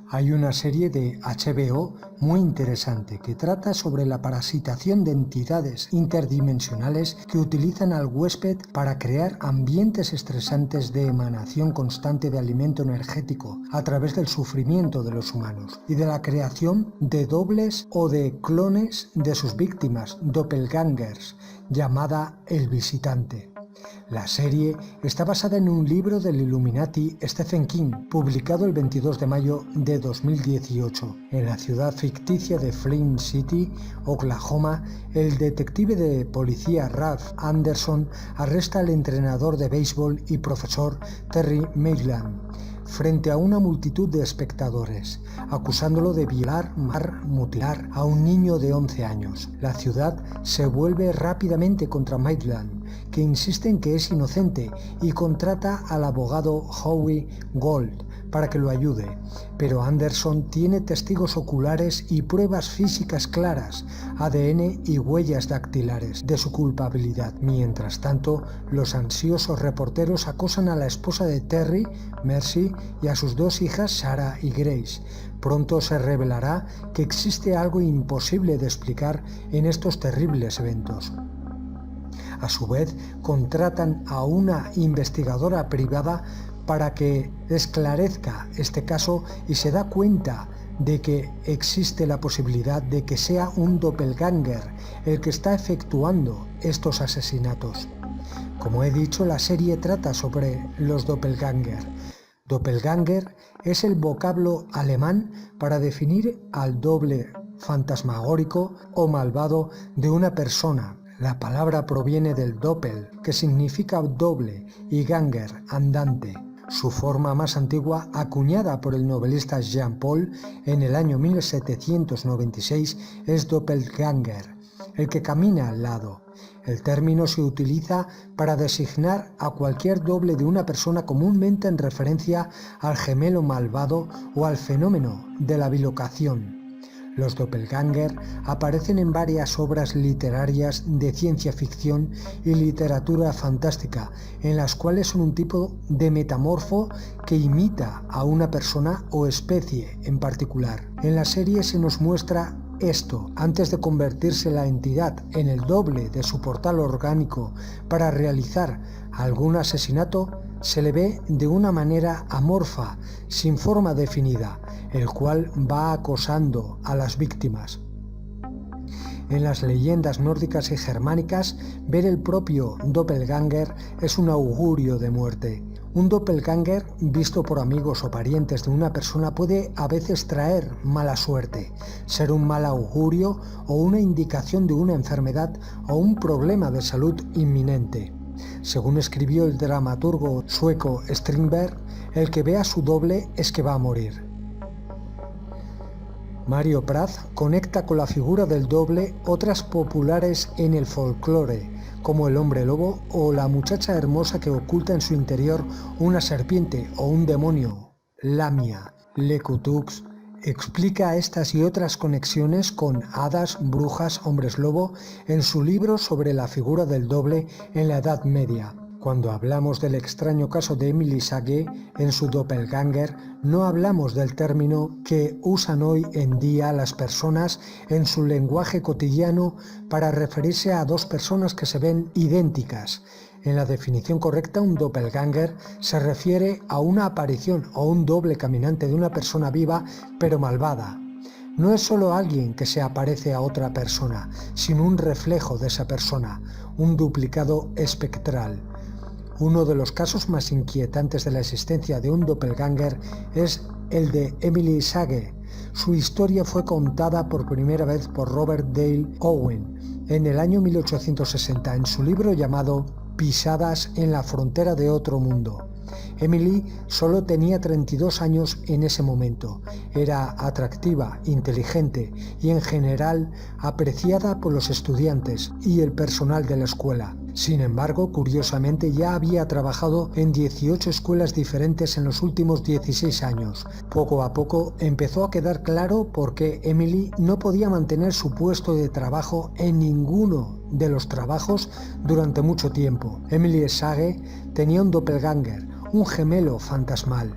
Hay una serie de HBO muy interesante que trata sobre la parasitación de entidades interdimensionales que utilizan al huésped para crear ambientes estresantes de emanación constante de alimento energético a través del sufrimiento de los humanos y de la creación de dobles o de clones de sus víctimas, doppelgangers, llamada El Visitante. La serie está basada en un libro del Illuminati Stephen King, publicado el 22 de mayo de 2018. En la ciudad ficticia de Flint City, Oklahoma, el detective de policía Ralph Anderson arresta al entrenador de béisbol y profesor Terry Maitland frente a una multitud de espectadores, acusándolo de violar, mutilar a un niño de 11 años. La ciudad se vuelve rápidamente contra Maitland, que insiste en que es inocente y contrata al abogado Howie Gold para que lo ayude, pero Anderson tiene testigos oculares y pruebas físicas claras, ADN y huellas dactilares de su culpabilidad. Mientras tanto, los ansiosos reporteros acosan a la esposa de Terry, Mercy, y a sus dos hijas, Sarah y Grace. Pronto se revelará que existe algo imposible de explicar en estos terribles eventos. A su vez, contratan a una investigadora privada para que esclarezca este caso y se da cuenta de que existe la posibilidad de que sea un doppelganger el que está efectuando estos asesinatos. Como he dicho, la serie trata sobre los doppelganger. Doppelganger es el vocablo alemán para definir al doble fantasmagórico o malvado de una persona. La palabra proviene del doppel, que significa doble, y ganger, andante. Su forma más antigua, acuñada por el novelista Jean Paul en el año 1796, es doppelganger, el que camina al lado. El término se utiliza para designar a cualquier doble de una persona, comúnmente en referencia al gemelo malvado o al fenómeno de la bilocación. Los doppelganger aparecen en varias obras literarias de ciencia ficción y literatura fantástica, en las cuales son un tipo de metamorfo que imita a una persona o especie en particular. En la serie se nos muestra esto. Antes de convertirse la entidad en el doble de su portal orgánico para realizar algún asesinato, se le ve de una manera amorfa, sin forma definida, el cual va acosando a las víctimas. En las leyendas nórdicas y germánicas, ver el propio doppelganger es un augurio de muerte. Un doppelganger visto por amigos o parientes de una persona puede a veces traer mala suerte, ser un mal augurio o una indicación de una enfermedad o un problema de salud inminente. Según escribió el dramaturgo sueco Strindberg, el que ve a su doble es que va a morir. Mario Praz conecta con la figura del doble otras populares en el folclore, como el hombre lobo o la muchacha hermosa que oculta en su interior una serpiente o un demonio, Lamia. Lecutux explica estas y otras conexiones con hadas, brujas, hombres lobo en su libro sobre la figura del doble en la Edad Media. Cuando hablamos del extraño caso de Emily Sage en su doppelganger, no hablamos del término que usan hoy en día las personas en su lenguaje cotidiano para referirse a dos personas que se ven idénticas. En la definición correcta, un doppelganger se refiere a una aparición o un doble caminante de una persona viva pero malvada. No es solo alguien que se aparece a otra persona, sino un reflejo de esa persona, un duplicado espectral. Uno de los casos más inquietantes de la existencia de un doppelganger es el de Emily Sage. Su historia fue contada por primera vez por Robert Dale Owen en el año 1860 en su libro llamado Pisadas en la frontera de otro mundo. Emily solo tenía 32 años en ese momento. Era atractiva, inteligente y en general apreciada por los estudiantes y el personal de la escuela. Sin embargo, curiosamente ya había trabajado en 18 escuelas diferentes en los últimos 16 años. Poco a poco empezó a quedar claro por qué Emily no podía mantener su puesto de trabajo en ninguno de los trabajos durante mucho tiempo. Emily Sage tenía un doppelganger, un gemelo fantasmal,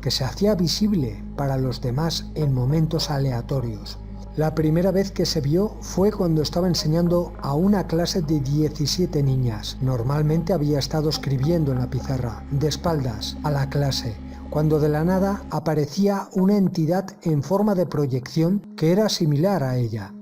que se hacía visible para los demás en momentos aleatorios. La primera vez que se vio fue cuando estaba enseñando a una clase de 17 niñas. Normalmente había estado escribiendo en la pizarra, de espaldas a la clase, cuando de la nada aparecía una entidad en forma de proyección que era similar a ella.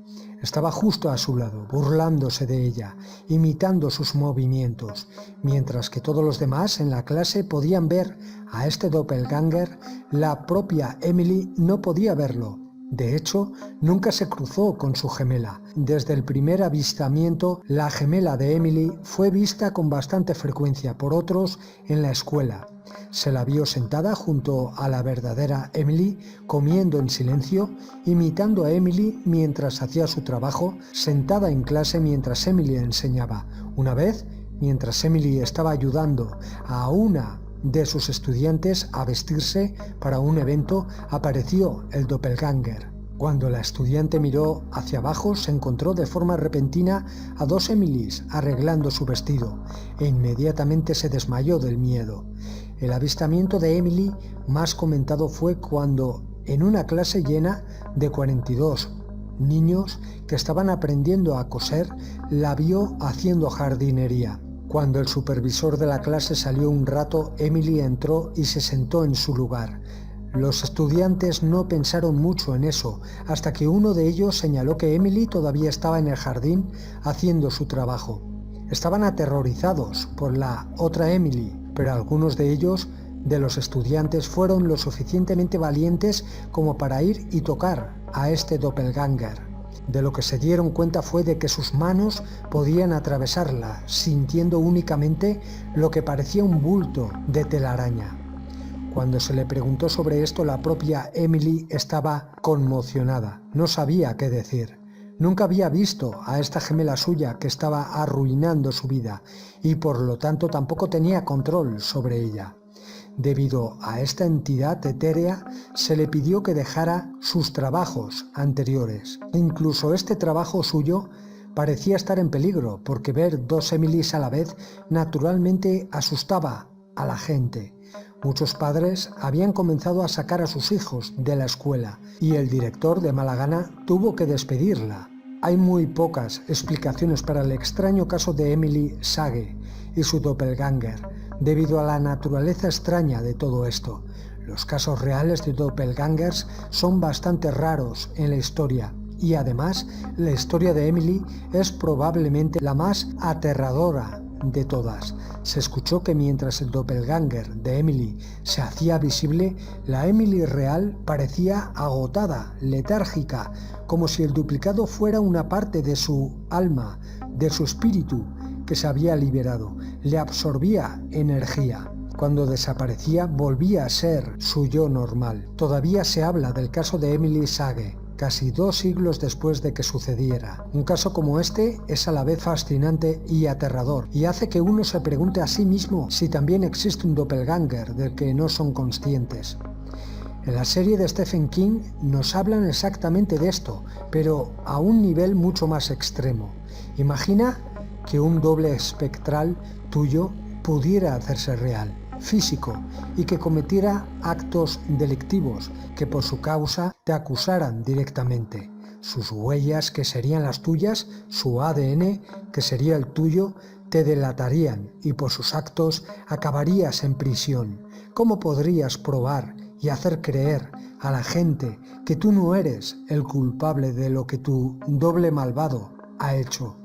Estaba justo a su lado, burlándose de ella, imitando sus movimientos, mientras que todos los demás en la clase podían ver a este doppelganger. La propia Emily no podía verlo. De hecho, nunca se cruzó con su gemela. Desde el primer avistamiento, la gemela de Emily fue vista con bastante frecuencia por otros en la escuela. Se la vio sentada junto a la verdadera Emily, comiendo en silencio, imitando a Emily mientras hacía su trabajo, sentada en clase mientras Emily enseñaba. Una vez, mientras Emily estaba ayudando a una de sus estudiantes a vestirse para un evento, apareció el doppelganger. Cuando la estudiante miró hacia abajo, se encontró de forma repentina a dos Emilys arreglando su vestido e inmediatamente se desmayó del miedo. El avistamiento de Emily más comentado fue cuando, en una clase llena de 42 niños que estaban aprendiendo a coser, la vio haciendo jardinería. Cuando el supervisor de la clase salió un rato, Emily entró y se sentó en su lugar. Los estudiantes no pensaron mucho en eso, hasta que uno de ellos señaló que Emily todavía estaba en el jardín haciendo su trabajo. Estaban aterrorizados por la otra Emily, pero algunos de ellos, de los estudiantes, fueron lo suficientemente valientes como para ir y tocar a este doppelganger. De lo que se dieron cuenta fue de que sus manos podían atravesarla, sintiendo únicamente lo que parecía un bulto de telaraña. Cuando se le preguntó sobre esto, la propia Emily estaba conmocionada. No sabía qué decir. Nunca había visto a esta gemela suya que estaba arruinando su vida y por lo tanto tampoco tenía control sobre ella. Debido a esta entidad etérea, se le pidió que dejara sus trabajos anteriores. Incluso este trabajo suyo parecía estar en peligro, porque ver dos Emilys a la vez naturalmente asustaba a la gente. Muchos padres habían comenzado a sacar a sus hijos de la escuela y el director de mala gana tuvo que despedirla. Hay muy pocas explicaciones para el extraño caso de Emily Sage y su doppelganger, debido a la naturaleza extraña de todo esto. Los casos reales de doppelgangers son bastante raros en la historia y además la historia de Emily es probablemente la más aterradora de todas. Se escuchó que mientras el doppelganger de Emily se hacía visible, la Emily real parecía agotada, letárgica, como si el duplicado fuera una parte de su alma, de su espíritu, que se había liberado. Le absorbía energía. Cuando desaparecía, volvía a ser su yo normal. Todavía se habla del caso de Emily Sage, casi 2 siglos después de que sucediera. Un caso como este es a la vez fascinante y aterrador, y hace que uno se pregunte a sí mismo si también existe un doppelganger del que no son conscientes. En la serie de Stephen King nos hablan exactamente de esto, pero a un nivel mucho más extremo. Imagina que un doble espectral tuyo pudiera hacerse real, físico, y que cometiera actos delictivos que por su causa te acusaran directamente. Sus huellas, que serían las tuyas, su ADN, que sería el tuyo, te delatarían y por sus actos acabarías en prisión. ¿Cómo podrías probar y hacer creer a la gente que tú no eres el culpable de lo que tu doble malvado ha hecho?